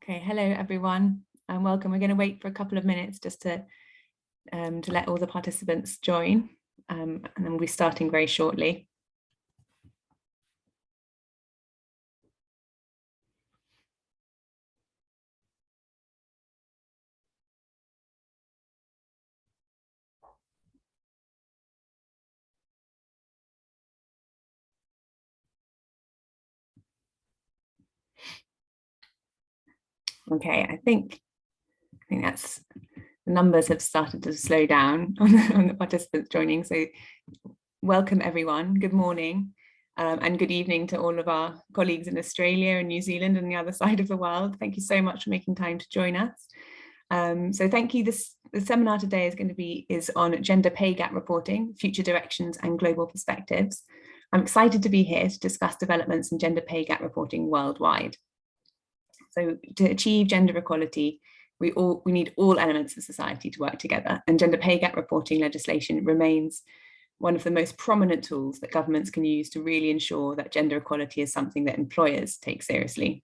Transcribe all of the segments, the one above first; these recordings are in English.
Okay, hello everyone and welcome. We're going to wait for a couple of minutes just to let all the participants join, and then we'll be starting very shortly. Okay, I think that's the numbers have started to slow down on the participants joining. So welcome everyone. Good morning and good evening to all of our colleagues in Australia and New Zealand and the other side of the world. Thank you so much for making time to join us. So thank you. The seminar today is on gender pay gap reporting, future directions and global perspectives. I'm excited to be here to discuss developments in gender pay gap reporting worldwide. So to achieve gender equality, we need all elements of society to work together, and gender pay gap reporting legislation remains one of the most prominent tools that governments can use to really ensure that gender equality is something that employers take seriously.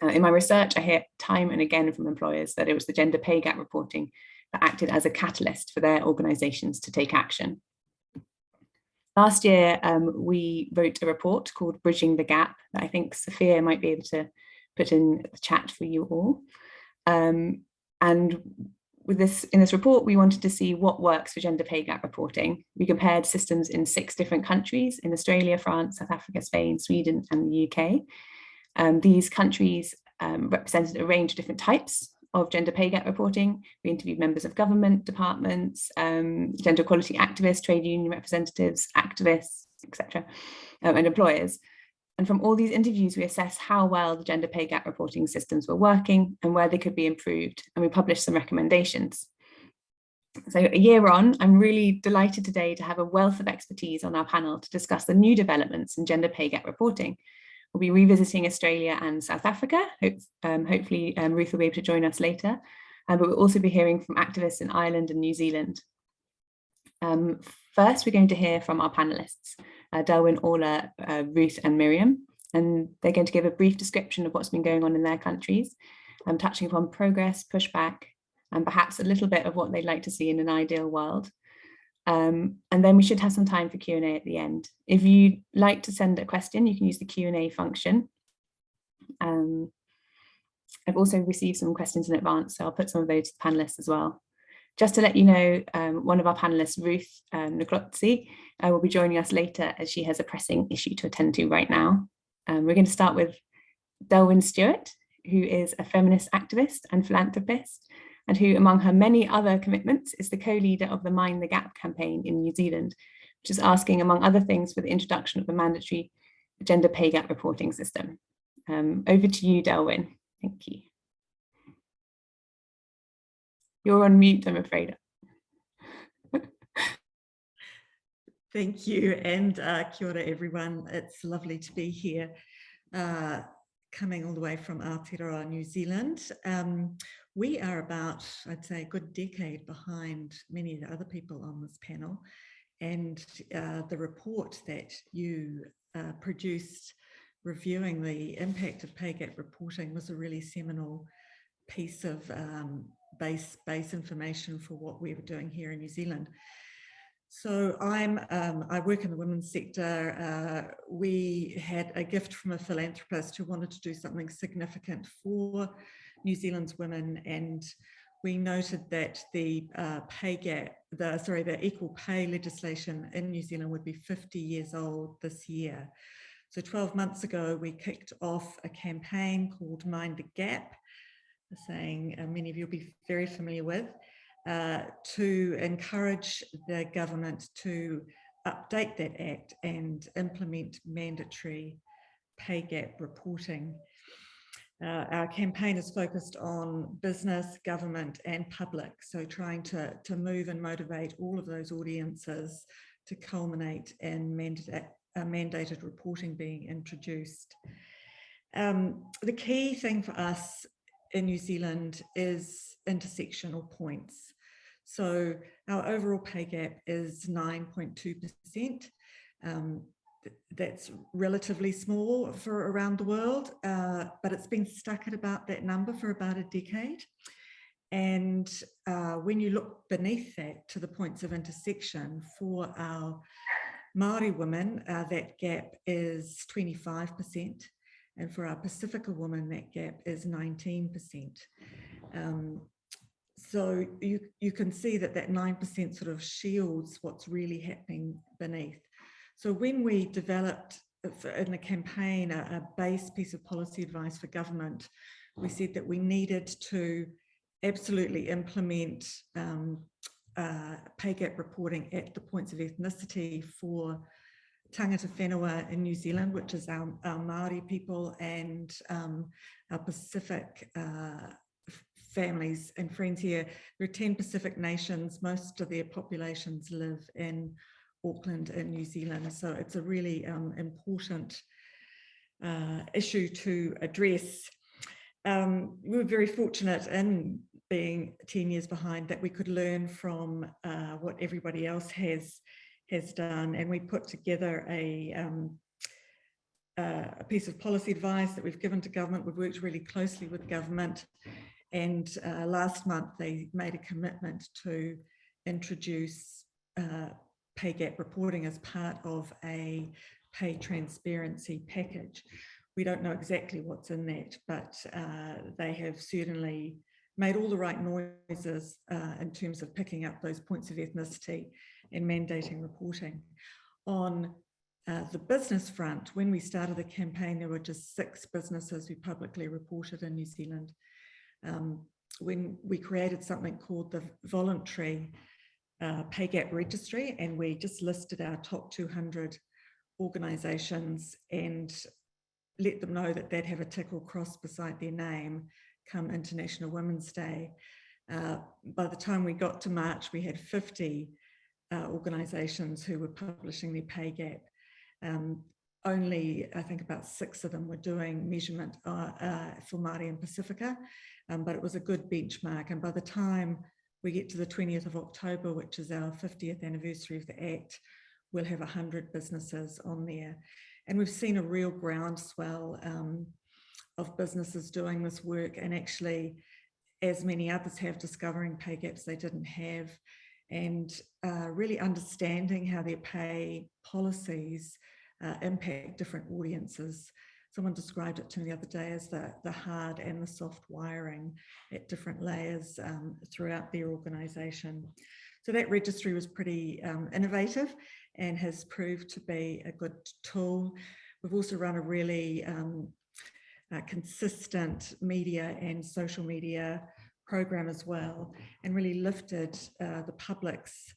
In my research, I hear time and again from employers that it was the gender pay gap reporting that acted as a catalyst for their organisations to take action. Last year, we wrote a report called Bridging the Gap that I think Sophia might be able to put in the chat for you all. And in this report, we wanted to see what works for gender pay gap reporting. We compared systems in 6 different countries, in Australia, France, South Africa, Spain, Sweden, and the UK. These countries represented a range of different types of gender pay gap reporting. We interviewed members of government, departments, gender equality activists, trade union representatives, activists, etc., and employers. And from all these interviews, we assessed how well the gender pay gap reporting systems were working and where they could be improved. And we published some recommendations. So a year on, I'm really delighted today to have a wealth of expertise on our panel to discuss the new developments in gender pay gap reporting. We'll be revisiting Australia and South Africa. Hopefully Ruth will be able to join us later. But we'll also be hearing from activists in Ireland and New Zealand. First, we're going to hear from our panelists, Delwyn, Orla, Ruth and Miriam, and they're going to give a brief description of what's been going on in their countries, touching upon progress, pushback, and perhaps a little bit of what they'd like to see in an ideal world. And then we should have some time for Q&A at the end. If you'd like to send a question, you can use the Q&A function. I've also received some questions in advance, so I'll put some of those to the panelists as well. Just to let you know, one of our panelists, Ruth Ntlokotse, will be joining us later as she has a pressing issue to attend to right now. We're going to start with Delwyn Stewart, who is a feminist activist and philanthropist, and who, among her many other commitments, is the co-leader of the Mind the Gap campaign in New Zealand, which is asking, among other things, for the introduction of a mandatory gender pay gap reporting system. Over to you, Delwyn. Thank you. You're on mute, I'm afraid. Thank you, and kia ora everyone. It's lovely to be here, coming all the way from Aotearoa, New Zealand. We are about, I'd say, a good decade behind many of the other people on this panel, and the report that you produced reviewing the impact of pay gap reporting was a really seminal piece of base information for what we were doing here in New Zealand. So I work in the women's sector. We had a gift from a philanthropist who wanted to do something significant for New Zealand's women, and we noted that the the equal pay legislation in New Zealand would be 50 years old this year. So 12 months ago, we kicked off a campaign called Mind the Gap, a saying many of you will be very familiar with, to encourage the government to update that act and implement mandatory pay gap reporting. Our campaign is focused on business, government and public, so trying to move and motivate all of those audiences to culminate in mandated reporting being introduced. The key thing for us in New Zealand is intersectional points. So our overall pay gap is 9.2%. that's relatively small for around the world, but it's been stuck at about that number for about a decade. And when you look beneath that to the points of intersection for our Māori women, that gap is 25%. And for our Pacifica women, that gap is 19%. So you can see that 9% sort of shields what's really happening beneath. So when we developed in the campaign a base piece of policy advice for government, we said that we needed to absolutely implement pay gap reporting at the points of ethnicity for tangata whenua in New Zealand, which is our Māori people, and our Pacific families and friends here. There are 10 Pacific nations. Most of their populations live in Auckland in New Zealand. So it's a really important issue to address. We were very fortunate in being 10 years behind that we could learn from what everybody else has done, and we put together a piece of policy advice that we've given to government. We've worked really closely with government, and last month they made a commitment to introduce pay gap reporting as part of a pay transparency package. We don't know exactly what's in that, but they have certainly made all the right noises in terms of picking up those points of ethnicity and mandating reporting. On the business front, when we started the campaign, there were just 6 businesses who publicly reported in New Zealand. When we created something called the voluntary pay gap registry, and we just listed our top 200 organisations and let them know that they'd have a tick or cross beside their name come International Women's Day. By the time we got to March, we had 50 organisations who were publishing their pay gap. Only, I think, about 6 of them were doing measurement for Māori and Pacifica, but it was a good benchmark. And by the time we get to the 20th of October, which is our 50th anniversary of the Act, we'll have 100 businesses on there. And we've seen a real groundswell of businesses doing this work, and actually, as many others have, discovering pay gaps they didn't have, and really understanding how their pay policies impact different audiences. Someone described it to me the other day as the hard and the soft wiring at different layers throughout their organisation. So that registry was pretty innovative and has proved to be a good tool. We've also run a really consistent media and social media program as well, and really lifted the public's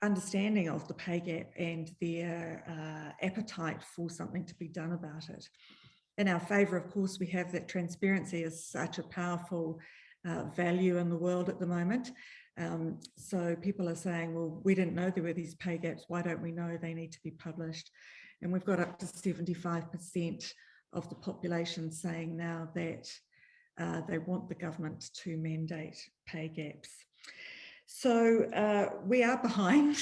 understanding of the pay gap and their appetite for something to be done about it. In our favour, of course, we have that transparency is such a powerful value in the world at the moment. So people are saying, well, we didn't know there were these pay gaps. Why don't we know they need to be published? And we've got up to 75% of the population saying now that they want the government to mandate pay gaps. So we are behind.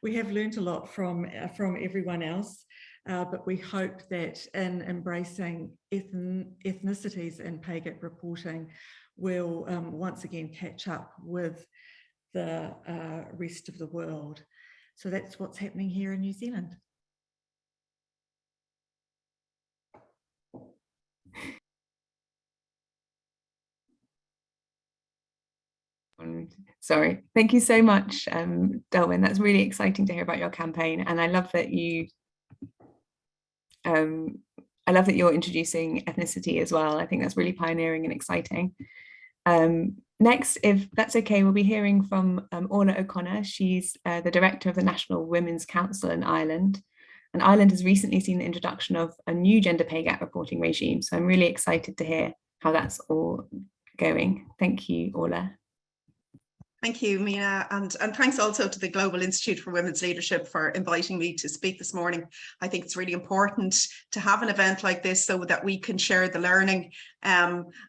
We have learned a lot from everyone else, but we hope that in embracing ethnicities in pay gap reporting, we'll once again catch up with the rest of the world. So that's what's happening here in New Zealand. Sorry, thank you so much, Delwyn. That's really exciting to hear about your campaign, and I love that you're introducing ethnicity as well. I think that's really pioneering and exciting. Next, if that's okay, we'll be hearing from Orla O'Connor. She's the director of the National Women's Council in Ireland, and Ireland has recently seen the introduction of a new gender pay gap reporting regime. So I'm really excited to hear how that's all going. Thank you, Orla. Thank you, Mina, and thanks also to the Global Institute for Women's Leadership for inviting me to speak this morning. I think it's really important to have an event like this so that we can share the learning,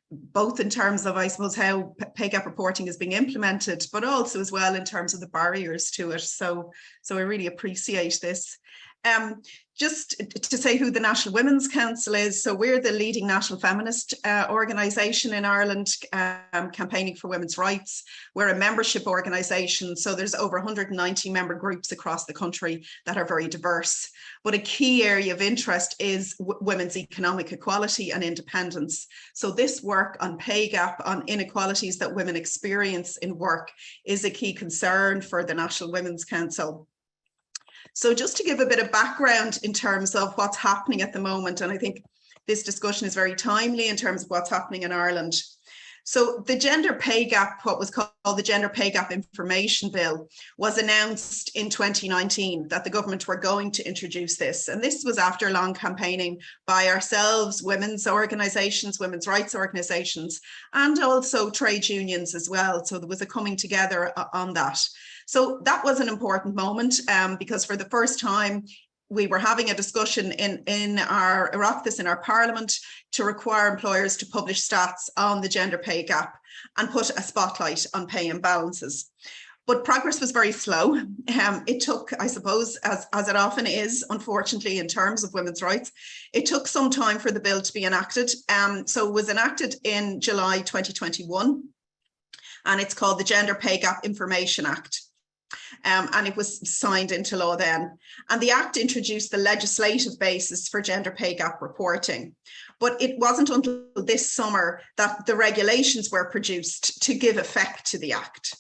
both in terms of, I suppose, how pay gap reporting is being implemented, but also as well in terms of the barriers to it. So I really appreciate this. Just to say who the National Women's Council is, so we're the leading national feminist organisation in Ireland, campaigning for women's rights. We're a membership organisation, so there's over 190 member groups across the country that are very diverse. But a key area of interest is women's economic equality and independence. So this work on pay gap, on inequalities that women experience in work, is a key concern for the National Women's Council. So just to give a bit of background in terms of what's happening at the moment, and I think this discussion is very timely in terms of what's happening in Ireland. So the gender pay gap, what was called the Gender Pay Gap Information Bill, was announced in 2019 that the government were going to introduce this. And this was after long campaigning by ourselves, women's organisations, women's rights organisations, and also trade unions as well. So there was a coming together on that. So that was an important moment because for the first time, we were having a discussion in our Oireachtas, in our parliament, to require employers to publish stats on the gender pay gap and put a spotlight on pay imbalances. But progress was very slow. It took, I suppose, as it often is, unfortunately, in terms of women's rights, it took some time for the bill to be enacted. So it was enacted in July 2021, and it's called the Gender Pay Gap Information Act. And it was signed into law then. And the Act introduced the legislative basis for gender pay gap reporting. But it wasn't until this summer that the regulations were produced to give effect to the Act.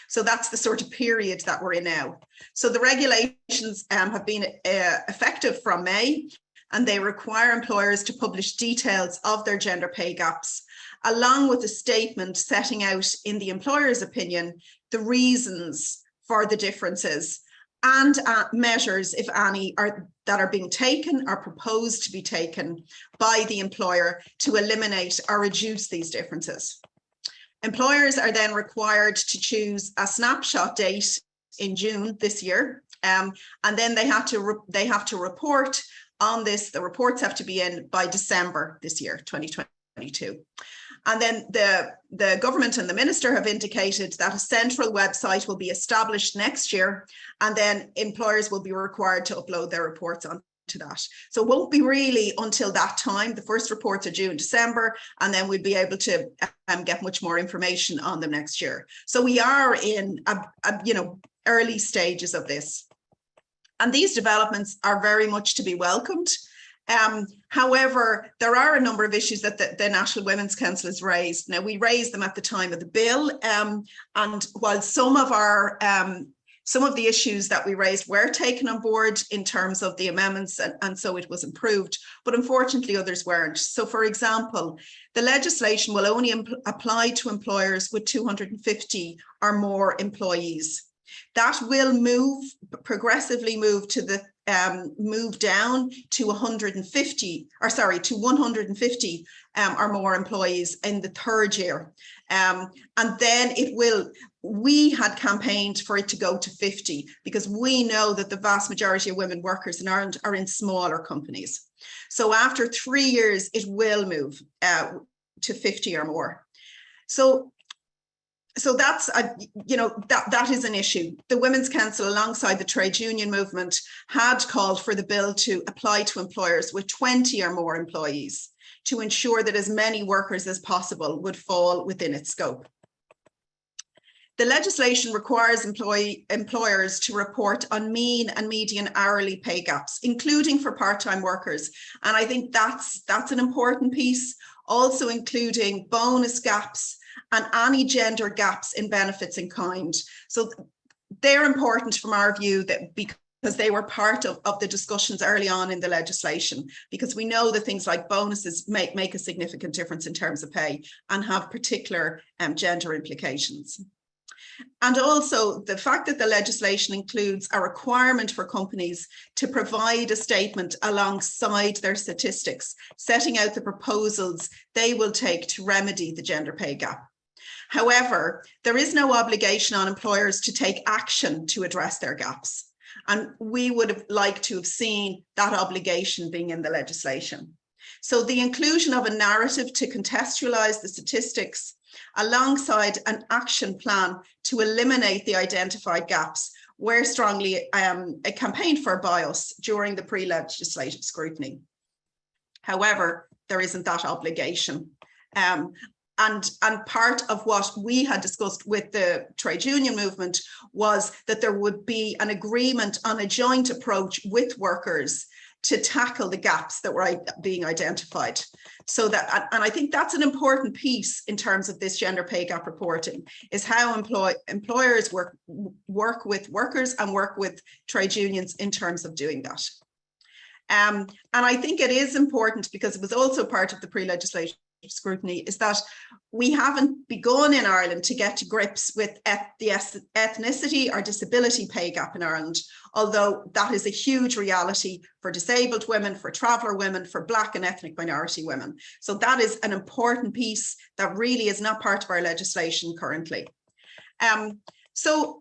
So that's the sort of period that we're in now. So the regulations have been effective from May, and they require employers to publish details of their gender pay gaps, along with a statement setting out, in the employer's opinion, the reasons for the differences and measures, if any, that are being taken or proposed to be taken by the employer to eliminate or reduce these differences. Employers are then required to choose a snapshot date in June this year, and then they have to report on this. The reports have to be in by December this year, 2022. And then the government and the minister have indicated that a central website will be established next year, and then employers will be required to upload their reports onto that. So it won't be really until that time. The first reports are due in December, and then we'll be able to get much more information on them next year. So we are in early stages of this. And these developments are very much to be welcomed. However, there are a number of issues that the National Women's Council has raised. Now, we raised them at the time of the bill, and while some of the issues that we raised were taken on board in terms of the amendments, and so it was improved, but unfortunately others weren't. So, for example, the legislation will only apply to employers with 250 or more employees. That will progressively move to the move down to 150 or more employees in the third year. And then we had campaigned for it to go to 50, because we know that the vast majority of women workers in Ireland are in smaller companies. So after 3 years, it will move to 50 or more. So that's that is an issue. The Women's Council, alongside the trade union movement, had called for the bill to apply to employers with 20 or more employees to ensure that as many workers as possible would fall within its scope. The legislation requires employers to report on mean and median hourly pay gaps, including for part-time workers. And I think that's an important piece, also including bonus gaps and any gender gaps in benefits in kind. So they're important from our view, that because they were part of the discussions early on in the legislation, because we know that things like bonuses make a significant difference in terms of pay and have particular gender implications. And also the fact that the legislation includes a requirement for companies to provide a statement alongside their statistics, setting out the proposals they will take to remedy the gender pay gap. However, there is no obligation on employers to take action to address their gaps. And we would have liked to have seen that obligation being in the legislation. So the inclusion of a narrative to contextualize the statistics alongside an action plan to eliminate the identified gaps were strongly campaigned for by us during the pre-legislative scrutiny. However, there isn't that obligation. And part of what we had discussed with the trade union movement was that there would be an agreement on a joint approach with workers to tackle the gaps that were being identified. So that, and I think that's an important piece in terms of this gender pay gap reporting, is how employers work with workers and work with trade unions in terms of doing that. And I think it is important, because it was also part of the pre-legislative scrutiny, is that we haven't begun in Ireland to get to grips with the ethnicity or disability pay gap in Ireland, although that is a huge reality for disabled women, for traveller women, for Black and ethnic minority women. So that is an important piece that really is not part of our legislation currently. So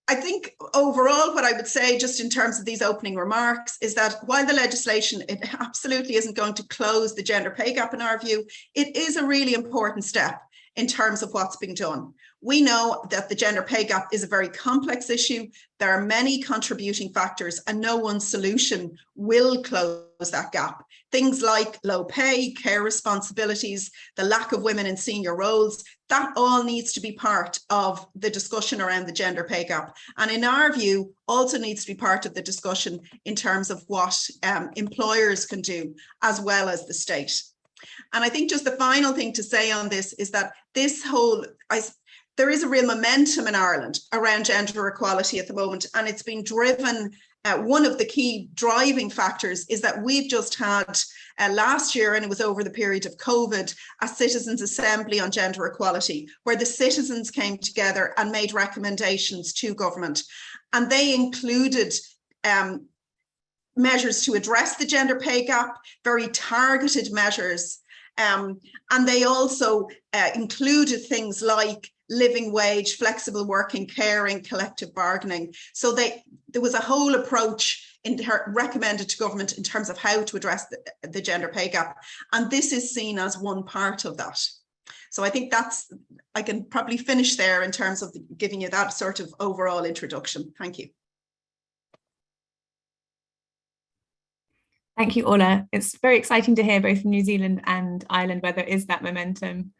I think overall what I would say, just in terms of these opening remarks, is that while the legislation, it absolutely isn't going to close the gender pay gap in our view, it is a really important step in terms of what's being done. We know that the gender pay gap is a very complex issue. There are many contributing factors and no one solution will close that gap. Things like low pay, care responsibilities, the lack of women in senior roles, that all needs to be part of the discussion around the gender pay gap. And in our view, also needs to be part of the discussion in terms of what employers can do, as well as the state. And I think just the final thing to say on this is that this whole, there is a real momentum in Ireland around gender equality at the moment, and it's been driven, one of the key driving factors is that we've just had last year, and it was over the period of COVID, a citizens' assembly on gender equality, where the citizens came together and made recommendations to government. And they included measures to address the gender pay gap, very targeted measures. And they also included things like living wage, flexible working, caring, collective bargaining. So there was a whole approach recommended to government in terms of how to address the gender pay gap. And this is seen as one part of that. So I think I can probably finish there in terms of giving you that sort of overall introduction. Thank you. Thank you, Orla. It's very exciting to hear both from New Zealand and Ireland where there is that momentum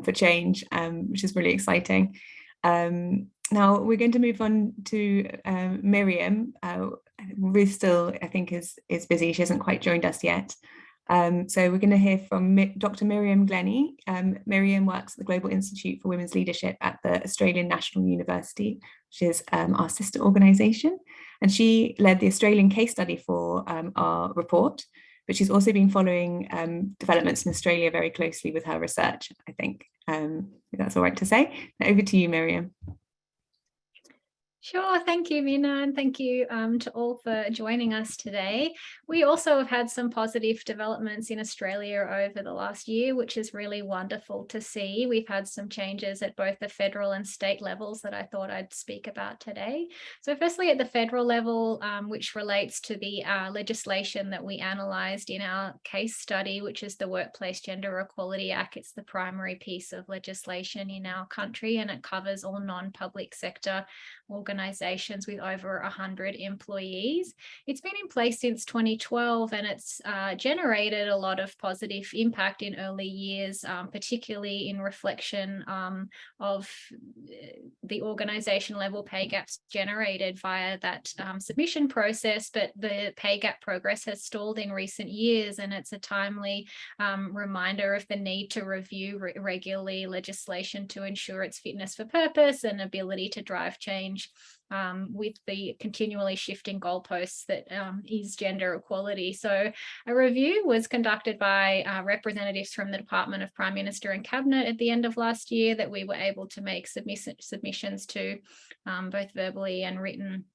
for change, which is really exciting. Now we're going to move on to Miriam. Ruth still, I think, is busy. She hasn't quite joined us yet. So we're going to hear from Dr. Miriam Glennie. Miriam works at the Global Institute for Women's Leadership at the Australian National University, which is our sister organisation. And she led the Australian case study for our report, but she's also been following developments in Australia very closely with her research, I think. If that's all right to say. Now over to you, Miriam. Sure, thank you, Mina, and thank you to all for joining us today. We also have had some positive developments in Australia over the last year, which is really wonderful to see. We've had some changes at both the federal and state levels that I thought I'd speak about today. So firstly, at the federal level, which relates to the legislation that we analysed in our case study, which is the Workplace Gender Equality Act. It's the primary piece of legislation in our country, and it covers all non-public sector organisations with over 100 employees. It's been in place since 2012, and it's generated a lot of positive impact in early years, particularly in reflection of the organisation level pay gaps generated via that submission process. But the pay gap progress has stalled in recent years, and it's a timely reminder of the need to review regularly legislation to ensure its fitness for purpose and ability to drive change with the continually shifting goalposts that is gender equality. So a review was conducted by representatives from the Department of Prime Minister and Cabinet at the end of last year that we were able to make submissions to, both verbally and written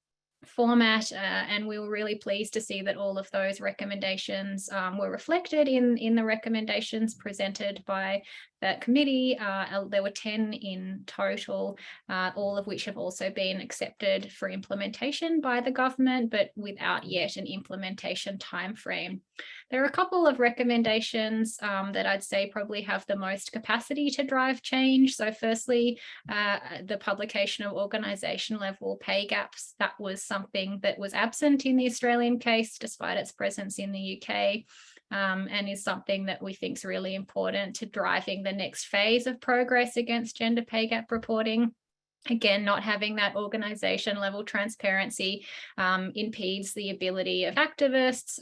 format, and we were really pleased to see that all of those recommendations were reflected in the recommendations presented by that committee. There were 10 in total, all of which have also been accepted for implementation by the government, but without yet an implementation timeframe. There are a couple of recommendations that I'd say probably have the most capacity to drive change. So firstly, the publication of organisation level pay gaps. That was something that was absent in the Australian case, despite its presence in the UK. And is something that we think is really important to driving the next phase of progress against gender pay gap reporting. Again, not having that organisation level transparency impedes the ability of activists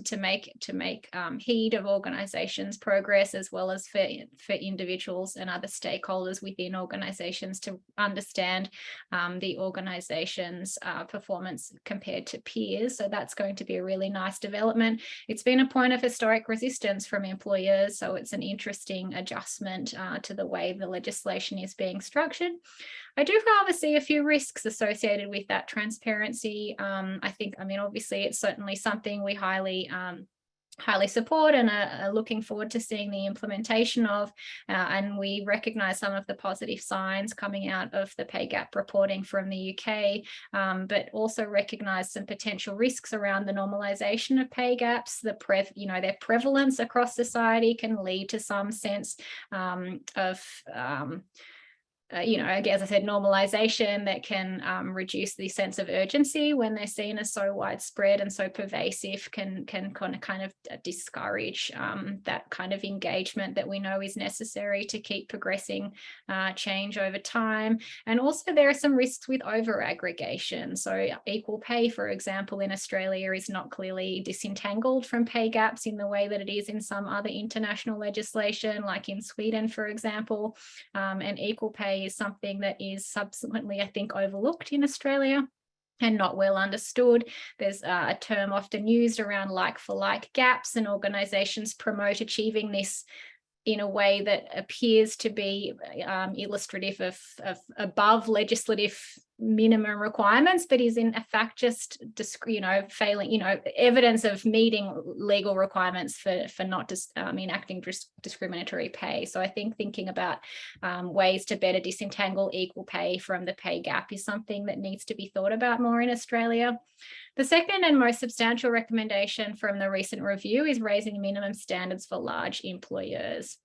to make heed of organisations' progress, as well as for individuals and other stakeholders within organisations to understand the organisation's performance compared to peers. So that's going to be a really nice development. It's been a point of historic resistance from employers, so it's an interesting adjustment to the way the legislation is being structured. I do, however, see a few risks associated with that transparency. Obviously, it's certainly something we highly support and are looking forward to seeing the implementation of, and we recognise some of the positive signs coming out of the pay gap reporting from the UK, but also recognise some potential risks around the normalisation of pay gaps. Their prevalence across society can lead to some sense of as I said, normalization that can reduce the sense of urgency when they're seen as so widespread and so pervasive, can kind of discourage that kind of engagement that we know is necessary to keep progressing change over time. And also there are some risks with over aggregation. So equal pay, for example, in Australia is not clearly disentangled from pay gaps in the way that it is in some other international legislation, like in Sweden, for example, and equal pay is something that is subsequently, I think, overlooked in Australia and not well understood. There's a term often used around like-for-like gaps, and organisations promote achieving this in a way that appears to be illustrative of above legislative minimum requirements, but is in fact just failing, evidence of meeting legal requirements for not just enacting discriminatory pay. So I think thinking about ways to better disentangle equal pay from the pay gap is something that needs to be thought about more in Australia. The second and most substantial recommendation from the recent review is raising minimum standards for large employers.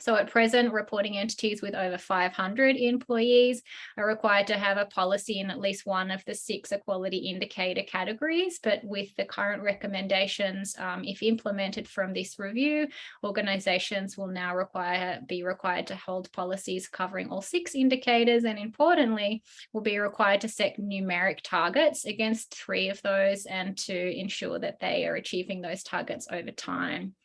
So at present, reporting entities with over 500 employees are required to have a policy in at least one of the 6 equality indicator categories. But with the current recommendations, if implemented from this review, organisations will now be required to hold policies covering all 6 indicators, and importantly, will be required to set numeric targets against 3 of those and to ensure that they are achieving those targets over time.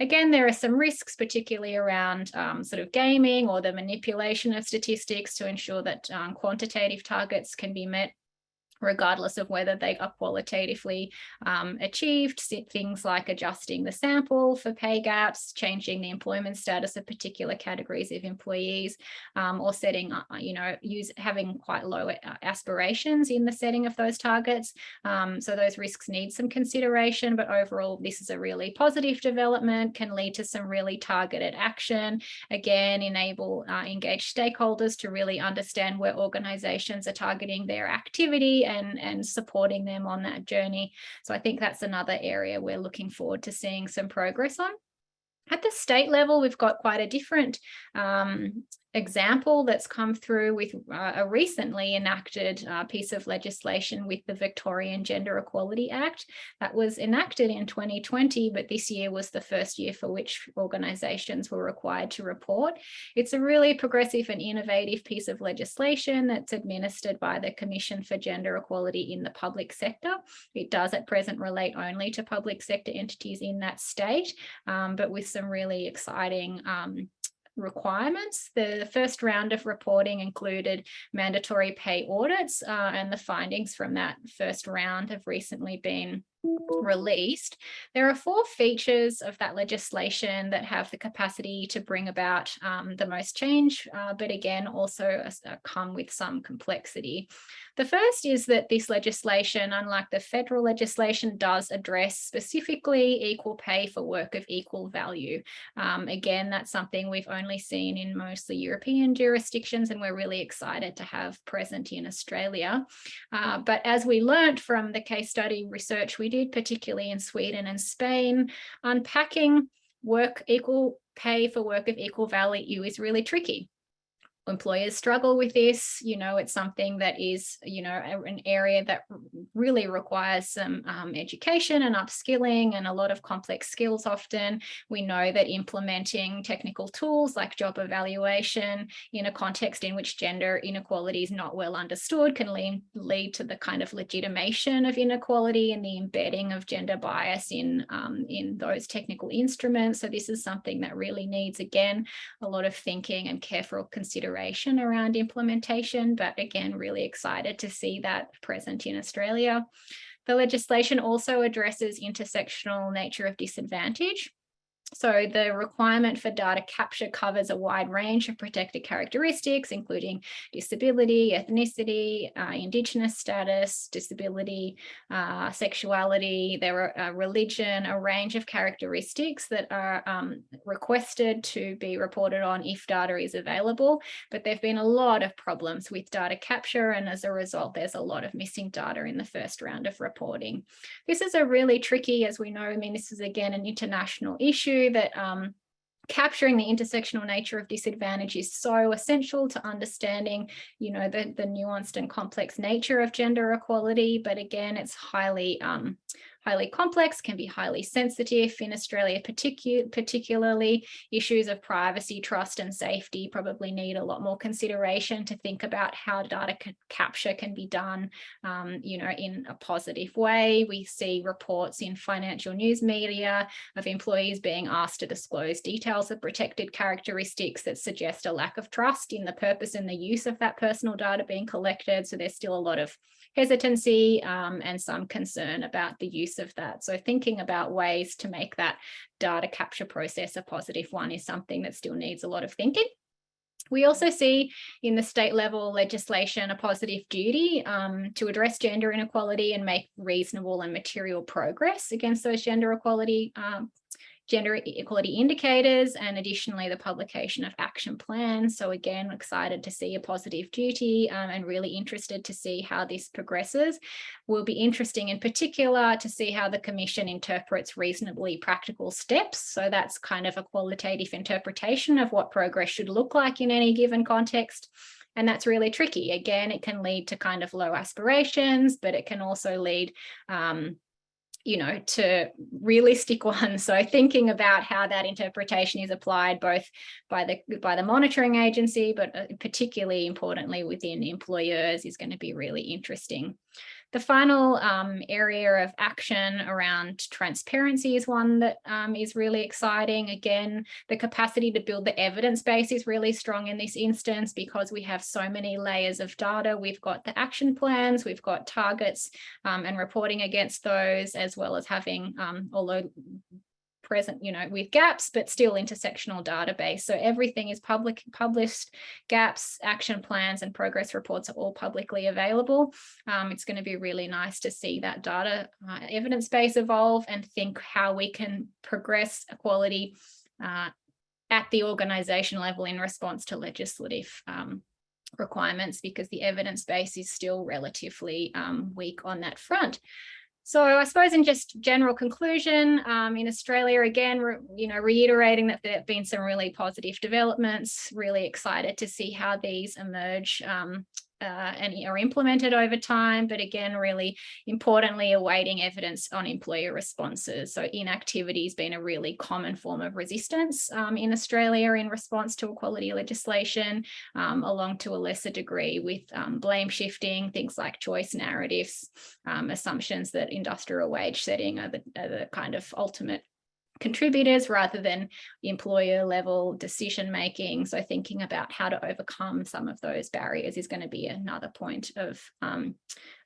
Again, there are some risks, particularly around sort of gaming or the manipulation of statistics to ensure that quantitative targets can be met regardless of whether they are qualitatively achieved. Things like adjusting the sample for pay gaps, changing the employment status of particular categories of employees, or setting, having quite low aspirations in the setting of those targets. So those risks need some consideration, but overall, this is a really positive development, can lead to some really targeted action. Again, enable engaged stakeholders to really understand where organisations are targeting their activity and supporting them on that journey. So I think that's another area we're looking forward to seeing some progress on. At the state level, we've got quite a different example that's come through with a recently enacted piece of legislation with the Victorian Gender Equality Act that was enacted in 2020, but this year was the first year for which organisations were required to report. It's a really progressive and innovative piece of legislation that's administered by the Commission for Gender Equality in the public sector. It does at present relate only to public sector entities in that state, but with some really exciting requirements. The first round of reporting included mandatory pay audits, and the findings from that first round have recently been released, there are 4 features of that legislation that have the capacity to bring about the most change, but again, also come with some complexity. The first is that this legislation, unlike the federal legislation, does address specifically equal pay for work of equal value. Again, that's something we've only seen in mostly European jurisdictions, and we're really excited to have present in Australia. But as we learnt from the case study research we did, particularly in Sweden and Spain, unpacking equal pay for work of equal value is really tricky. Employers struggle with this. It's something that is, an area that really requires some education and upskilling and a lot of complex skills often. We know that implementing technical tools like job evaluation in a context in which gender inequality is not well understood can lead to the kind of legitimation of inequality and the embedding of gender bias in those technical instruments. So this is something that really needs, again, a lot of thinking and careful consideration around implementation, but again, really excited to see that present in Australia. The legislation also addresses intersectional nature of disadvantage. So the requirement for data capture covers a wide range of protected characteristics, including disability, ethnicity, Indigenous status, disability, sexuality, there are religion, a range of characteristics that are requested to be reported on if data is available. But there have been a lot of problems with data capture, and as a result, there's a lot of missing data in the first round of reporting. This is a really tricky, as we know, this is again an international issue, that capturing the intersectional nature of disadvantage is so essential to understanding, the nuanced and complex nature of gender equality. But again, it's highly complex, can be highly sensitive. In Australia, particularly, issues of privacy, trust and safety probably need a lot more consideration to think about how data capture can be done, in a positive way. We see reports in financial news media of employees being asked to disclose details of protected characteristics that suggest a lack of trust in the purpose and the use of that personal data being collected. So there's still a lot of hesitancy and some concern about the use of that. So thinking about ways to make that data capture process a positive one is something that still needs a lot of thinking. We also see in the state level legislation a positive duty to address gender inequality and make reasonable and material progress against those gender equality indicators, and additionally the publication of action plans. So again, excited to see a positive duty and really interested to see how this progresses. Will be interesting in particular to see how the Commission interprets reasonably practical steps. So that's kind of a qualitative interpretation of what progress should look like in any given context. And that's really tricky. Again, it can lead to kind of low aspirations, but it can also lead to realistic ones. So thinking about how that interpretation is applied both by the monitoring agency, but particularly importantly within employers, is going to be really interesting. The final area of action around transparency is one that is really exciting. Again, the capacity to build the evidence base is really strong in this instance because we have so many layers of data. We've got the action plans, we've got targets and reporting against those, as well as having, although present, with gaps, but still intersectional database. So everything is published, gaps, action plans, and progress reports are all publicly available. It's going to be really nice to see that data evidence base evolve and think how we can progress equality at the organisation level in response to legislative requirements, because the evidence base is still relatively weak on that front. So I suppose in just general conclusion, in Australia, again, reiterating that there have been some really positive developments, really excited to see how these emerge and are implemented over time. But again, really importantly, awaiting evidence on employer responses. So inactivity has been a really common form of resistance in Australia in response to equality legislation, along to a lesser degree with blame shifting, things like choice narratives, assumptions that industrial wage setting are the kind of ultimate contributors rather than the employer level decision making. So thinking about how to overcome some of those barriers is going to be another point of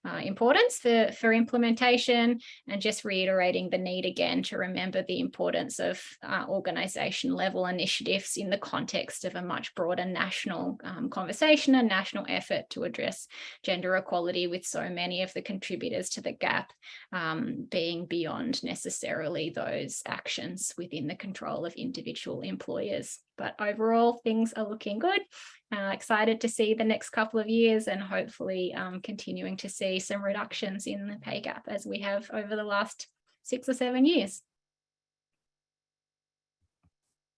importance for implementation, and just reiterating the need again to remember the importance of organisation level initiatives in the context of a much broader national conversation and national effort to address gender equality, with so many of the contributors to the gap being beyond necessarily those actions within the control of individual employers. But overall, things are looking good. Excited to see the next couple of years, and hopefully continuing to see some reductions in the pay gap as we have over the last 6 or 7 years.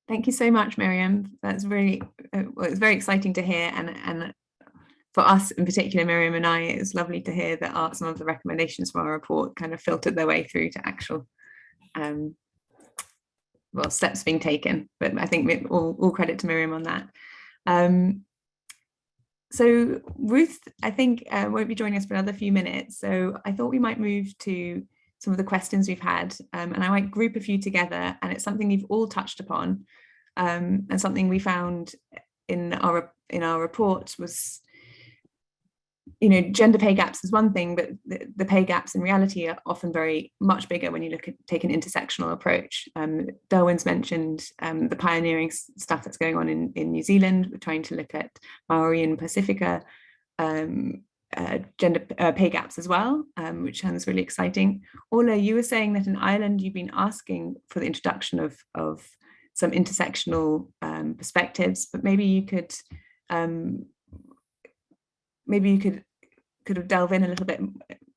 Thank you so much, Miriam. That's really, well, it's very exciting to hear, and for us in particular, Miriam and I, it was lovely to hear that some of the recommendations from our report kind of filtered their way through to actual well, steps being taken. But I think all credit to Miriam on that. So Ruth, I think, won't be joining us for another few minutes. So I thought we might move to some of the questions we've had, and I might group a few together, and it's something you've all touched upon, and something we found in our report was, you know, gender pay gaps is one thing, but the pay gaps in reality are often very much bigger when you take an intersectional approach. Derwin's mentioned the pioneering stuff that's going on in New Zealand. We're trying to look at Maori and Pacifica gender pay gaps as well, which sounds really exciting. Orla, you were saying that in Ireland you've been asking for the introduction of some intersectional perspectives, but maybe you could delve in a little bit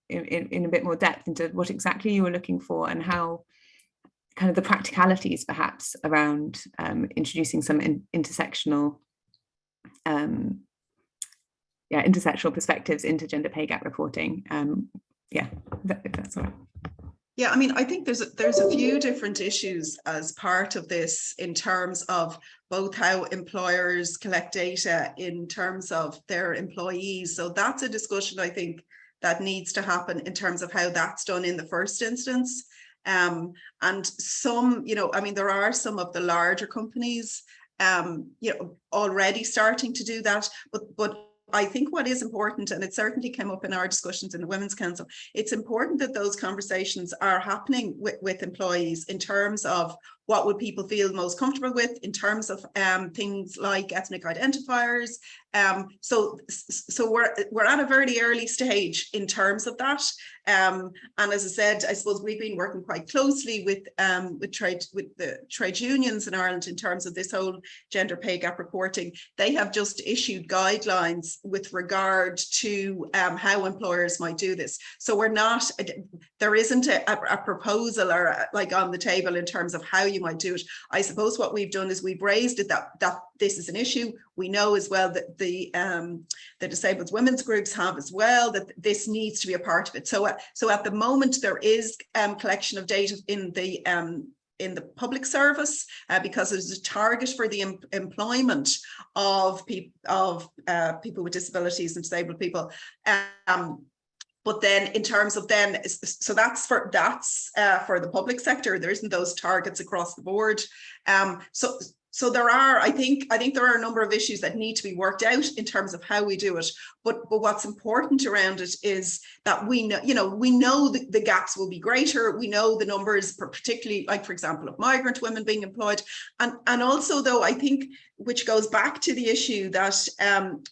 in a bit more depth into what exactly you were looking for, and how kind of the practicalities perhaps around introducing some intersectional perspectives into gender pay gap reporting. If that's all right. Yeah, I mean, I think there's a few different issues as part of this, in terms of both how employers collect data in terms of their employees. So that's a discussion I think that needs to happen in terms of how that's done in the first instance. And some, you know, I mean, there are some of the larger companies, you know, already starting to do that, but I think what is important, and it certainly came up in our discussions in the Women's Council, it's important that those conversations are happening with employees in terms of what would people feel most comfortable with in terms of things like ethnic identifiers. So we're at a very early stage in terms of that. And as I said, I suppose we've been working quite closely with the trade unions in Ireland in terms of this whole gender pay gap reporting. They have just issued guidelines with regard to how employers might do this. So there isn't a proposal or like on the table in terms of how you might do it. I suppose what we've done is we've raised it that this is an issue. We know as well that the disabled women's groups have as well, that this needs to be a part of it. So at the moment there is collection of data in the public service because there's a target for the employment of people with disabilities and disabled people. But then in terms of so that's for the public sector. There isn't those targets across the board. So there are, I think there are a number of issues that need to be worked out in terms of how we do it. But what's important around it is that we know the gaps will be greater. We know the numbers, particularly like, for example, of migrant women being employed. And also, though, I think, which goes back to the issue that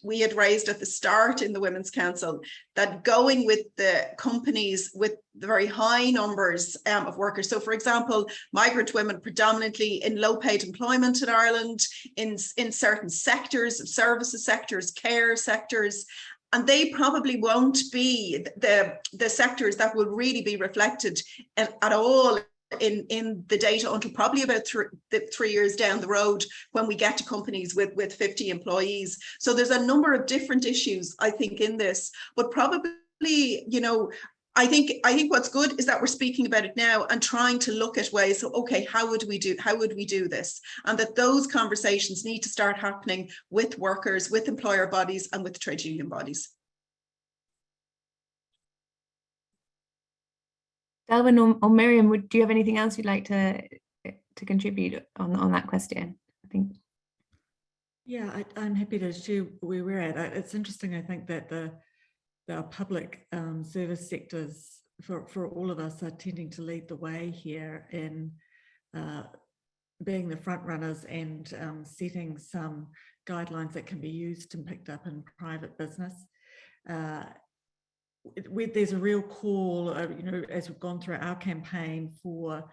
we had raised at the start in the Women's Council, that going with the companies with the very high numbers of workers. So, for example, migrant women predominantly in low-paid employment in Ireland, in certain sectors, services sectors, care sectors, and they probably won't be the sectors that will really be reflected at all in the data until probably about 3 years down the road, when we get to companies with 50 employees. So there's a number of different issues, I think, in this, but probably, you know, I think what's good is that we're speaking about it now and trying to look at ways. So, okay, how would we do this? And that those conversations need to start happening with workers, with employer bodies, and with trade union bodies. Delvin or Miriam, do you have anything else you'd like to contribute on that question, I think. Yeah, I'm happy to share where we're at. It's interesting, I think, that the public service sectors for all of us are tending to lead the way here in being the front runners and setting some guidelines that can be used and picked up in private business. There's a real call, as we've gone through our campaign, for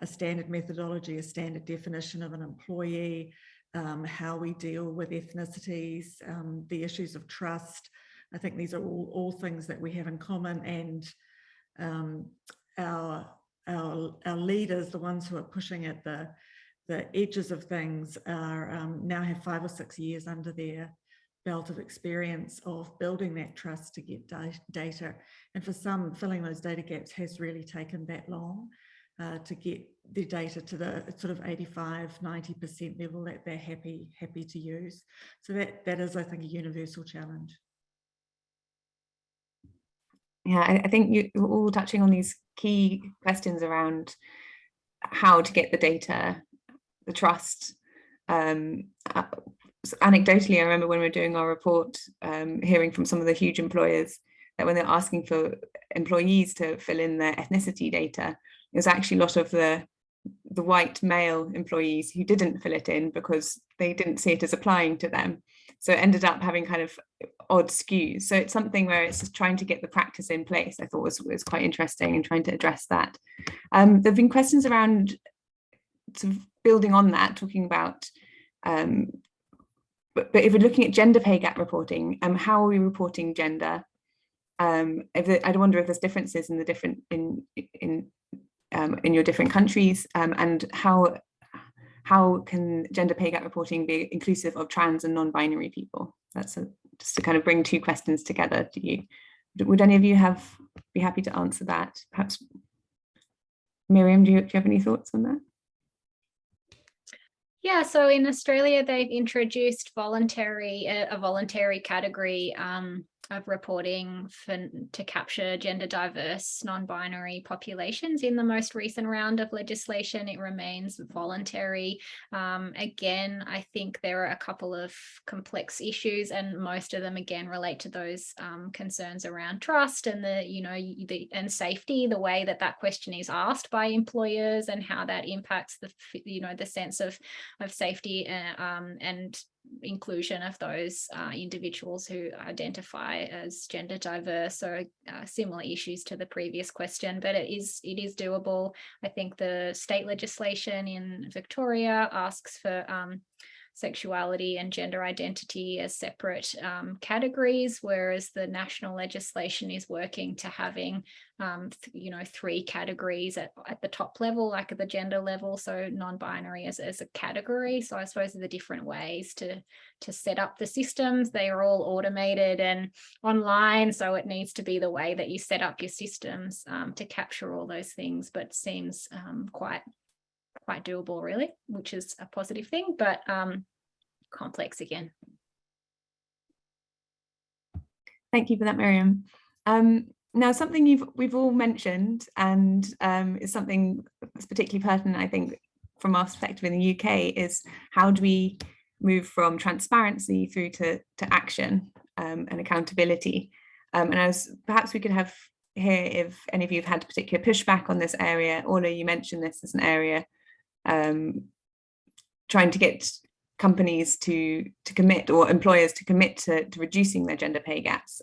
a standard methodology, a standard definition of an employee, how we deal with ethnicities, the issues of trust. I think these are all things that we have in common, and our leaders, the ones who are pushing at the edges of things, are now have 5 or 6 years under their belt of experience of building that trust to get data. And for some, filling those data gaps has really taken that long to get the data to the sort of 85–90% level that they're happy to use. So that is, I think, a universal challenge. Yeah, I think you're all touching on these key questions around how to get the data, the trust. Anecdotally, I remember when we were doing our report, hearing from some of the huge employers that when they're asking for employees to fill in their ethnicity data, it was actually a lot of the white male employees who didn't fill it in because they didn't see it as applying to them. So it ended up having kind of odd skews. So it's something where it's just trying to get the practice in place. I thought was quite interesting and trying to address that. There have been questions around sort of building on that, talking about but if we're looking at gender pay gap reporting, how are we reporting gender? I wonder if there's differences in the different in your different countries, and how can gender pay gap reporting be inclusive of trans and non-binary people? That's just to kind of bring two questions together. Would any of you be happy to answer that? Perhaps Miriam, do you have any thoughts on that? Yeah, so in Australia, they've introduced a voluntary category of reporting to capture gender diverse non-binary populations. In the most recent round of legislation, it remains voluntary. Again, I think there are a couple of complex issues, and most of them again relate to those concerns around trust and and safety, the way that question is asked by employers and how that impacts the sense of safety and inclusion of those individuals who identify as gender diverse. So similar issues to the previous question, but it is doable. I think the state legislation in Victoria asks for sexuality and gender identity as separate categories, whereas the national legislation is working to having 3 categories at the top level, like at the gender level, so non-binary as a category. So I suppose the different ways to set up the systems. They are all automated and online, so it needs to be the way that you set up your systems to capture all those things, but seems quite doable, really, which is a positive thing, but complex again. Thank you for that, Miriam. Now, something we've all mentioned, and is something that's particularly pertinent, I think, from our perspective in the UK, is how do we move from transparency through to action and accountability? And perhaps we could have here, if any of you have had particular pushback on this area. Orla, you mentioned this as an area, trying to get companies to commit, or employers to commit to reducing their gender pay gaps.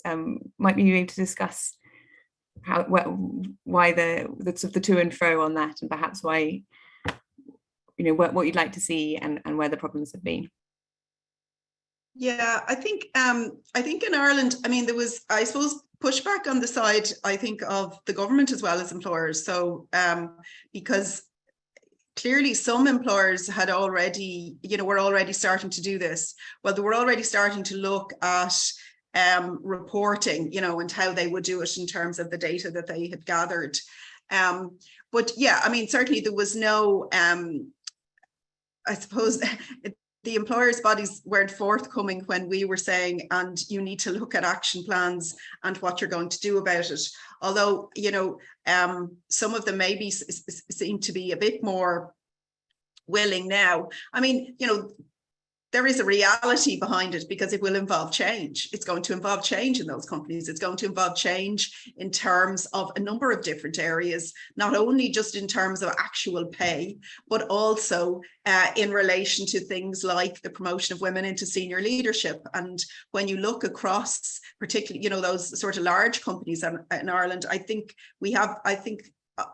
Might be able to discuss why the sort of the to and fro on that, and perhaps why, what you'd like to see and where the problems have been. Yeah, I think in Ireland, I mean, there was, I suppose, pushback on the side, I think, of the government as well as employers. So because clearly some employers had already, were already starting to do this. Well, they were already starting to look at reporting, and how they would do it in terms of the data that they had gathered. But yeah, I mean, certainly there was no, I suppose, the employers' bodies weren't forthcoming when we were saying, and you need to look at action plans and what you're going to do about it. Although, some of them maybe seem to be a bit more willing now. I mean, you know, there is a reality behind it, because it will involve change. It's going to involve change in those companies. It's going to involve change in terms of a number of different areas, not only just in terms of actual pay, but also in relation to things like the promotion of women into senior leadership. And when you look across, particularly, you know, those sort of large companies in Ireland, I think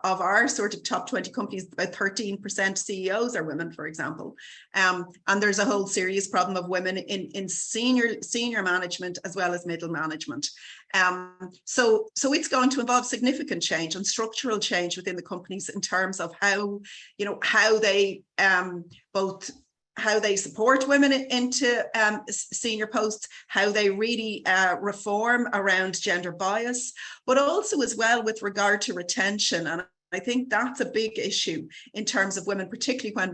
of our sort of top 20 companies, about 13% CEOs are women, for example. And there's a whole serious problem of women in senior management as well as middle management. So it's going to involve significant change and structural change within the companies in terms of how they how they support women into senior posts, how they really reform around gender bias, but also as well with regard to retention. And I think that's a big issue in terms of women, particularly when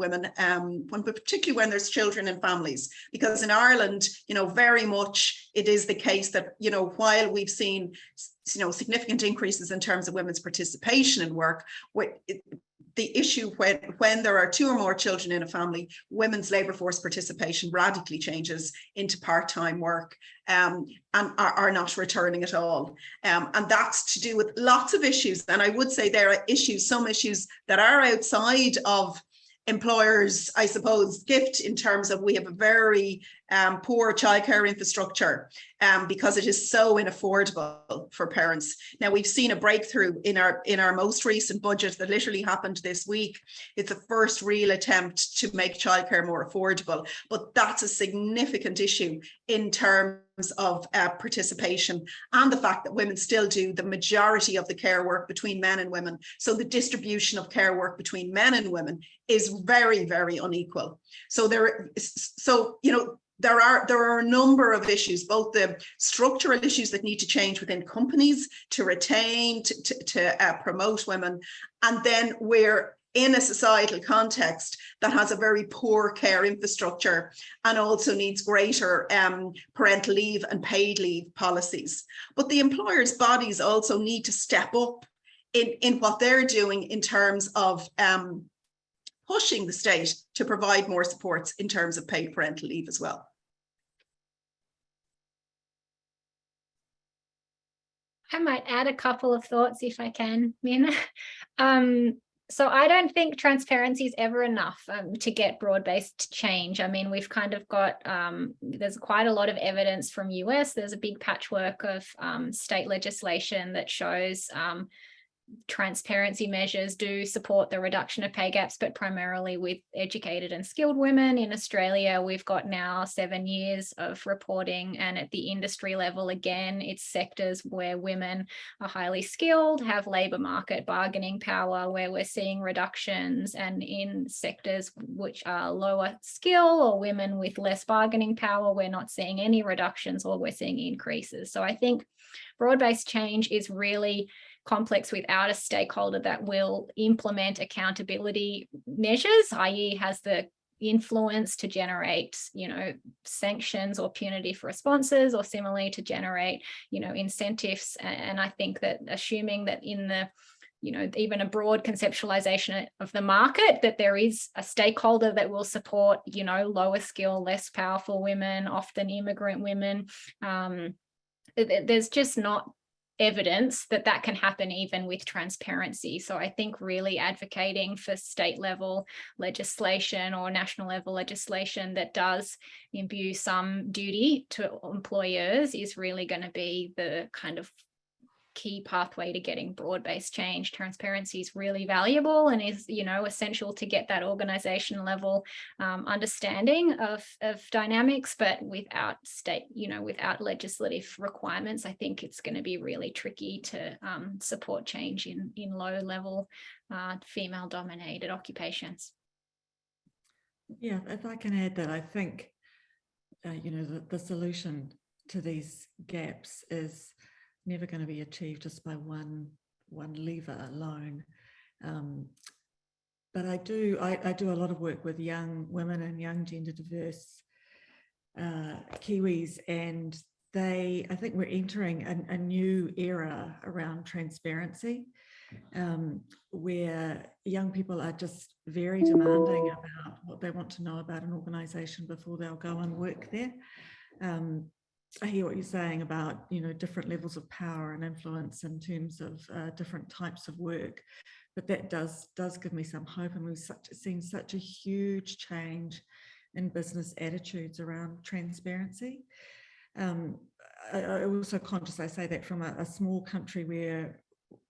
there's children and families, because in Ireland, you know, very much it is the case that, you know, while we've seen, you know, significant increases in terms of women's participation in work, the issue when there are 2 or more children in a family, women's labour force participation radically changes into part-time work and are not returning at all. And that's to do with lots of issues. And I would say there are some issues that are outside of employers, I suppose, gift, in terms of we have a very poor childcare infrastructure because it is so unaffordable for parents. Now, we've seen a breakthrough in our most recent budget that literally happened this week. It's the first real attempt to make childcare more affordable, but that's a significant issue in terms of participation and the fact that women still do the majority of the care work between men and women. So the distribution of care work between men and women is very, very unequal. So there are a number of issues, both the structural issues that need to change within companies to retain, to promote women, and then we're in a societal context that has a very poor care infrastructure and also needs greater parental leave and paid leave policies. But the employers' bodies also need to step up in what they're doing in terms of pushing the state to provide more supports in terms of paid parental leave as well. I might add a couple of thoughts if I can, Mina. So I don't think transparency is ever enough to get broad-based change. I mean, we've kind of got, there's quite a lot of evidence from US. There's a big patchwork of state legislation that shows transparency measures do support the reduction of pay gaps, but primarily with educated and skilled women. In Australia, we've got now 7 years of reporting, and at the industry level, again, it's sectors where women are highly skilled, have labour market bargaining power, where we're seeing reductions, and in sectors which are lower skill or women with less bargaining power, we're not seeing any reductions or we're seeing increases. So I think broad-based change is really complex without a stakeholder that will implement accountability measures, i.e. has the influence to generate, you know, sanctions or punitive responses, or similarly to generate, you know, incentives. And I think that assuming that in the, you know, even a broad conceptualization of the market, that there is a stakeholder that will support, you know, lower skill, less powerful women, often immigrant women, there's just not evidence that that can happen even with transparency. So I think really advocating for state level legislation or national level legislation that does imbue some duty to employers is really going to be the kind of key pathway to getting broad-based change. Transparency is really valuable and is, you know, essential to get that organization level understanding of dynamics, but without state, you know, without legislative requirements, I think it's going to be really tricky to support change in low level female dominated occupations. Yeah, if I can add that, I think you know, the solution to these gaps is never going to be achieved just by one lever alone. But I do a lot of work with young women and young gender diverse Kiwis, and I think we're entering a new era around transparency. where young people are just very demanding about what they want to know about an organisation before they'll go and work there. I hear what you're saying about, different levels of power and influence in terms of different types of work, but that does give me some hope, and we've seen such a huge change in business attitudes around transparency. I also conscious I say that from a small country where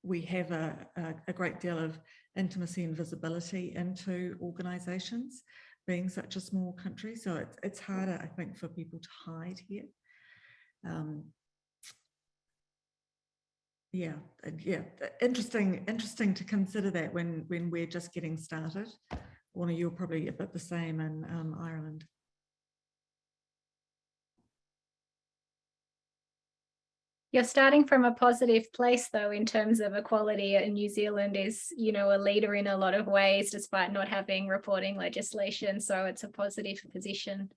we have a great deal of intimacy and visibility into organisations, being such a small country. So it's harder, I think, for people to hide here. Yeah, interesting to consider that when we're just getting started. Orla, you're probably a bit the same in Ireland. You're starting from a positive place, though, in terms of equality, and New Zealand is, a leader in a lot of ways, despite not having reporting legislation. So it's a positive position,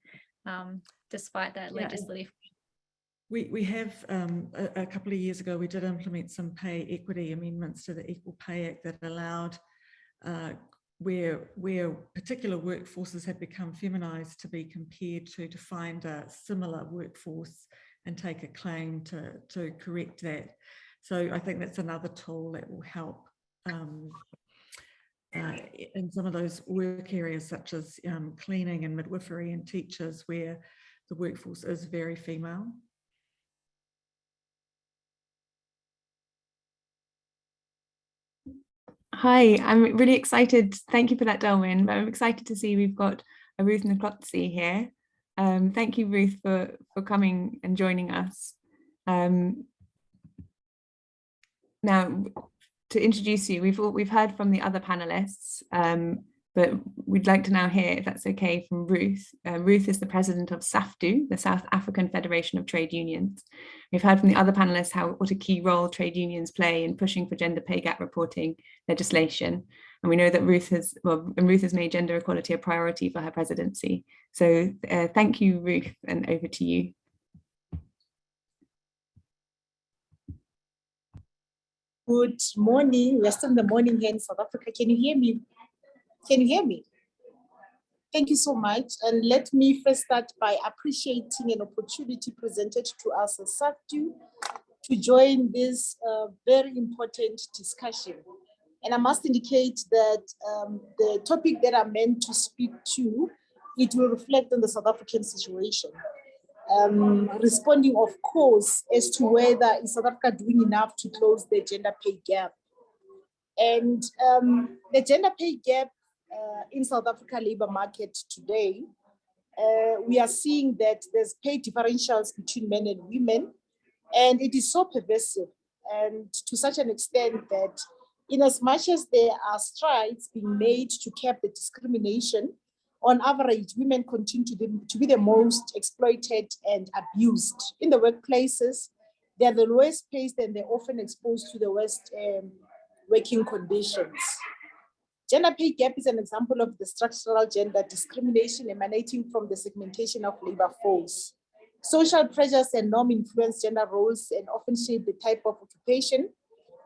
despite that legislative. We have, a couple of years ago, we did implement some pay equity amendments to the Equal Pay Act that allowed where particular workforces have become feminised to be compared to find a similar workforce and take a claim to correct that. So I think that's another tool that will help in some of those work areas, such as cleaning and midwifery and teachers, where the workforce is very female. Hi, I'm really excited. Thank you for that, Delwyn. I'm excited to see we've got a Ruth Ntlokotse here. Thank you, Ruth, for coming and joining us. Now, to introduce you, we've heard from the other panelists, but we'd like to now hear, if that's okay, from Ruth. Ruth is the president of SAFTU, the South African Federation of Trade Unions. We've heard from the other panelists what a key role trade unions play in pushing for gender pay gap reporting legislation. And we know that Ruth has made gender equality a priority for her presidency. So thank you, Ruth, and over to you. Good morning. We're still in the morning here in South Africa. Can you hear me? Can you hear me? Thank you so much. And let me first start by appreciating an opportunity presented to us as SAFTU to join this very important discussion. And I must indicate that the topic that I'm meant to speak to, it will reflect on the South African situation. Responding, of course, as to whether is South Africa doing enough to close the gender pay gap. And the gender pay gap in South Africa labor market today, we are seeing that there's pay differentials between men and women, and it is so pervasive, and to such an extent that in as much as there are strides being made to cap the discrimination, on average, women continue to be the most exploited and abused. In the workplaces, they are the lowest paid and they're often exposed to the worst working conditions. Gender pay gap is an example of the structural gender discrimination emanating from the segmentation of labor force. Social pressures and norms influence gender roles and often shape the type of occupation.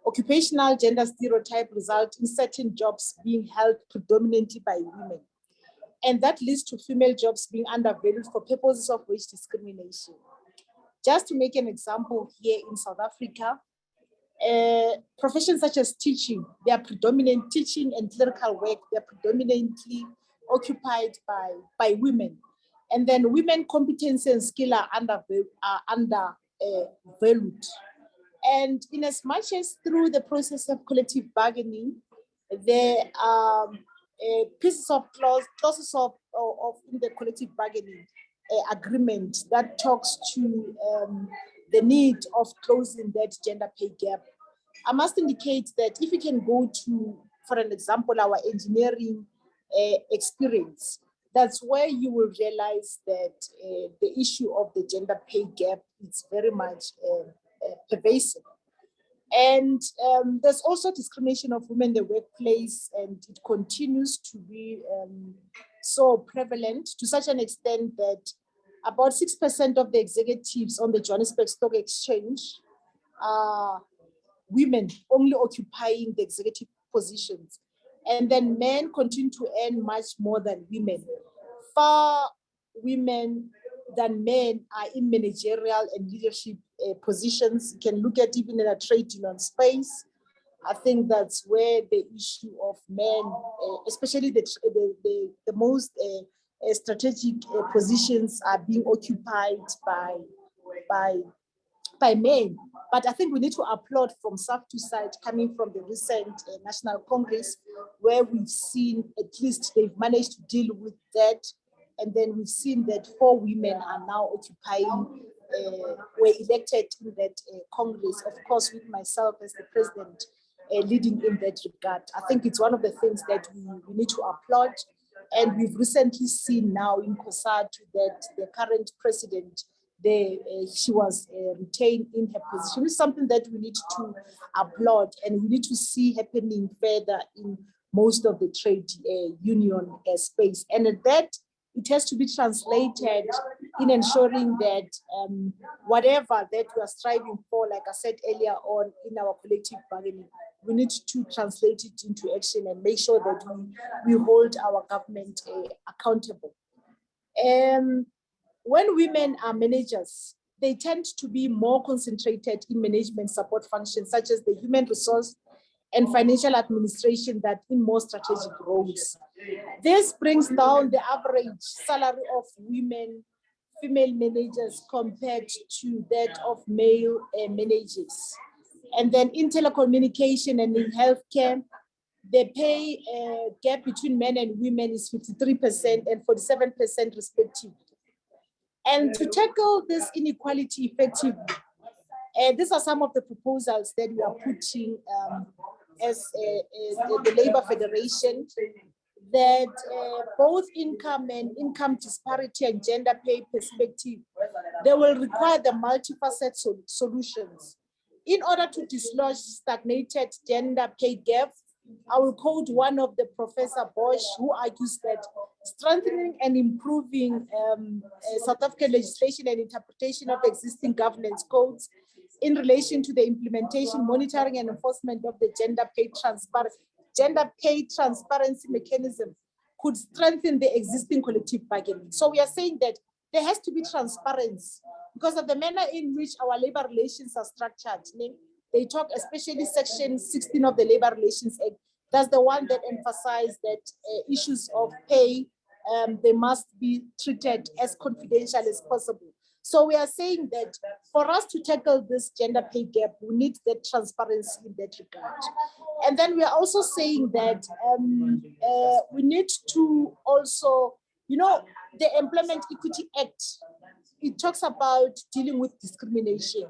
Occupational gender stereotype result in certain jobs being held predominantly by women. And that leads to female jobs being undervalued for purposes of wage discrimination. Just to make an example here in South Africa, professions such as teaching, they are predominant teaching and clerical work, they're predominantly occupied by women. And then women competency and skill are undervalued. And in as much as through the process of collective bargaining, there are pieces of clauses of in the collective bargaining agreement that talks to the need of closing that gender pay gap. I must indicate that if you can go to, for an example, our engineering experience, that's where you will realize that the issue of the gender pay gap is very much pervasive. And there's also discrimination of women in the workplace, and it continues to be so prevalent to such an extent that about 6% of the executives on the Johannesburg Stock Exchange are women only occupying the executive positions. And then men continue to earn much more than women. Far women than men are in managerial and leadership positions. You can look at even in a trade union space. I think that's where the issue of men, especially the most strategic positions, are being occupied by men. But I think we need to applaud from side to side, coming from the recent National Congress, where we've seen at least they've managed to deal with that. And then we've seen that 4 women are now occupying, were elected in that Congress, of course, with myself as the president leading in that regard. I think it's one of the things that we need to applaud. And we've recently seen now in COSATU that the current president, she was retained in her position. It's something that we need to applaud, and we need to see happening further in most of the trade union space. And that it has to be translated in ensuring that whatever that we are striving for, like I said earlier on in our collective bargaining, we need to translate it into action and make sure that we hold our government accountable. When women are managers, they tend to be more concentrated in management support functions, such as the human resource and financial administration, that in more strategic roles. This brings down the average salary of female managers compared to that of male managers. And then in telecommunication and in healthcare, the pay gap between men and women is 53% and 47% respectively. And to tackle this inequality effectively, these are some of the proposals that we are putting as the Labour Federation, that both income and income disparity and gender pay perspective, they will require the multifaceted solutions. In order to dislodge stagnated gender pay gap, I will quote one of the Professor Bosch, who argues that strengthening and improving South African legislation and interpretation of existing governance codes in relation to the implementation, monitoring, and enforcement of the gender pay transparency mechanism could strengthen the existing collective bargaining. So we are saying that there has to be transparency because of the manner in which our labor relations are structured. They talk, especially Section 16 of the Labor Relations Act, that's the one that emphasizes that issues of pay, they must be treated as confidential as possible. So we are saying that for us to tackle this gender pay gap, we need that transparency in that regard. And then we are also saying that we need to also, the Employment Equity Act, it talks about dealing with discrimination.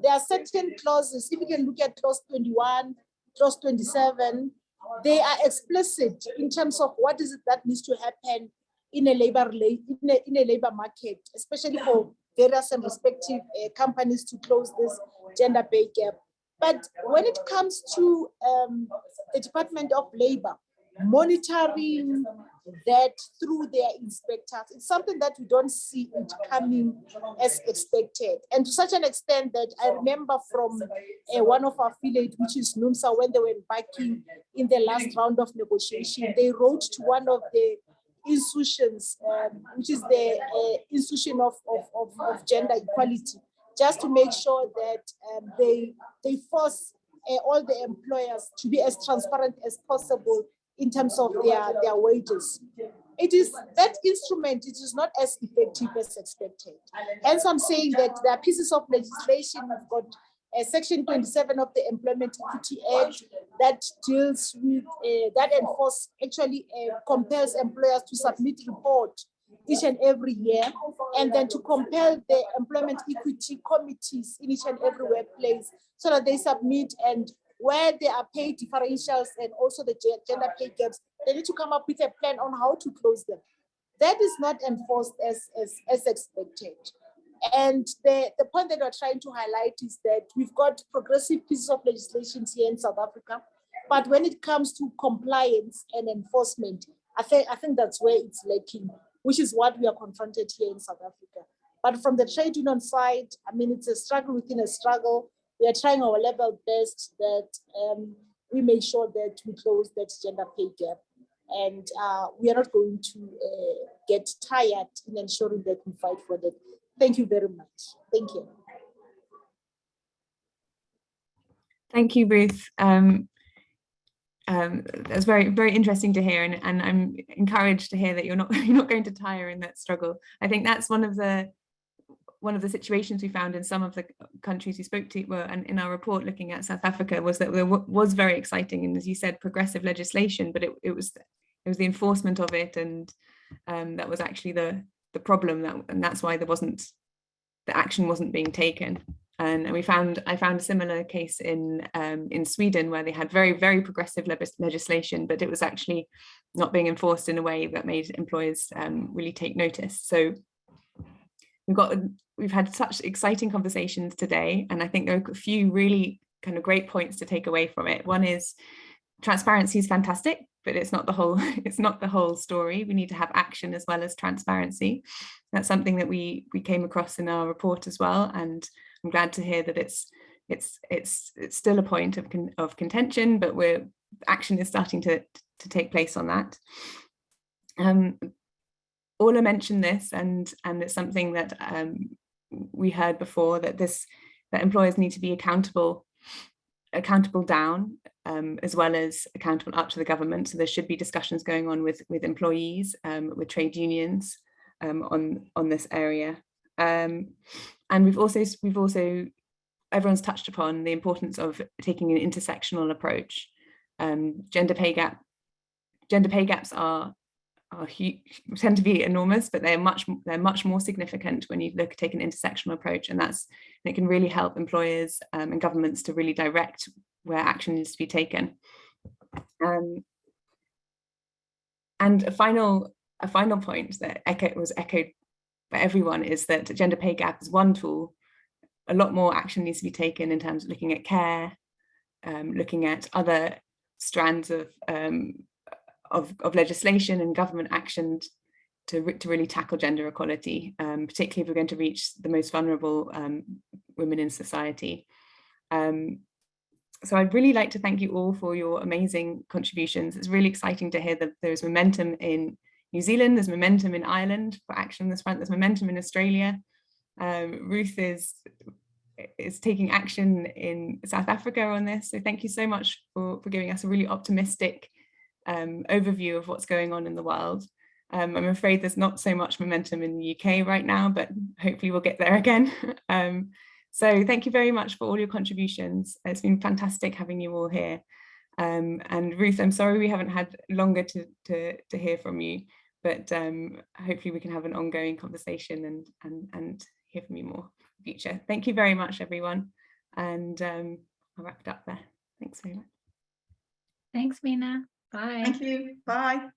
There are certain clauses, if you can look at clause 21, clause 27, they are explicit in terms of what is it that needs to happen in a labor market, especially for various and respective companies to close this gender pay gap. But when it comes to the Department of Labor monitoring that through their inspectors, it's something that we don't see it coming as expected. And to such an extent that I remember from one of our affiliates, which is NUMSA, when they were embarking in the last round of negotiation, they wrote to one of the institutions, which is the institution of gender equality, just to make sure that they force all the employers to be as transparent as possible in terms of their wages. It is that instrument, it is not as effective as expected. Hence, I'm saying that there are pieces of legislation. We've got Section 27 of the Employment Equity Act that deals with, that compels employers to submit report each and every year, and then to compel the employment equity committees in each and every workplace so that they submit, and where there are pay differentials and also the gender pay gaps, they need to come up with a plan on how to close them. That is not enforced as expected. And the point that we're trying to highlight is that we've got progressive pieces of legislation here in South Africa, but when it comes to compliance and enforcement, I think that's where it's lacking, which is what we are confronted here in South Africa. But from the trade union side, I mean, it's a struggle within a struggle. we are trying our level best that we make sure that we close that gender pay gap. And we are not going to get tired in ensuring that we fight for that. Thank you very much. Thank you. Thank you, Ruth. That's very, very interesting to hear, and I'm encouraged to hear that you're not going to tire in that struggle. I think that's one of the situations we found in some of the countries we spoke to, and in our report looking at South Africa, was that there was very exciting and, as you said, progressive legislation, but it was the enforcement of it, and that was actually the problem, and that's why the action wasn't being taken. And I found a similar case in Sweden, where they had very, very progressive legislation, but it was actually not being enforced in a way that made employers really take notice. So we've had such exciting conversations today, and I think there are a few really kind of great points to take away from it. One is transparency is fantastic, but it's not the whole story. We need to have action as well as transparency. That's something that we came across in our report as well, and I'm glad to hear that it's still a point of contention, but action is starting to take place on that. Orla mentioned this, and it's something that we heard before, that employers need to be accountable down, as well as accountable up to the government. So there should be discussions going on with employees, with trade unions on this area. And we've also everyone's touched upon the importance of taking an intersectional approach. Gender pay gaps are huge, tend to be enormous, but they're much more significant when you take an intersectional approach, and it can really help employers and governments to really direct where action needs to be taken. And a final point that was echoed by everyone is that gender pay gap is one tool. A lot more action needs to be taken in terms of looking at care, looking at other strands of legislation and government action to really tackle gender equality, particularly if we're going to reach the most vulnerable women in society. So I'd really like to thank you all for your amazing contributions. It's really exciting to hear that there's momentum in New Zealand, there's momentum in Ireland for action on this front, there's momentum in Australia. Ruth is taking action in South Africa on this. So thank you so much for giving us a really optimistic overview of what's going on in the world. I'm afraid there's not so much momentum in the UK right now, but hopefully we'll get there again. So thank you very much for all your contributions. It's been fantastic having you all here. And Ruth, I'm sorry we haven't had longer to hear from you, but hopefully we can have an ongoing conversation and hear from you more in the future. Thank you very much, everyone. And I'll wrap it up there. Thanks very much. Thanks, Mina. Bye. Thank you. Bye.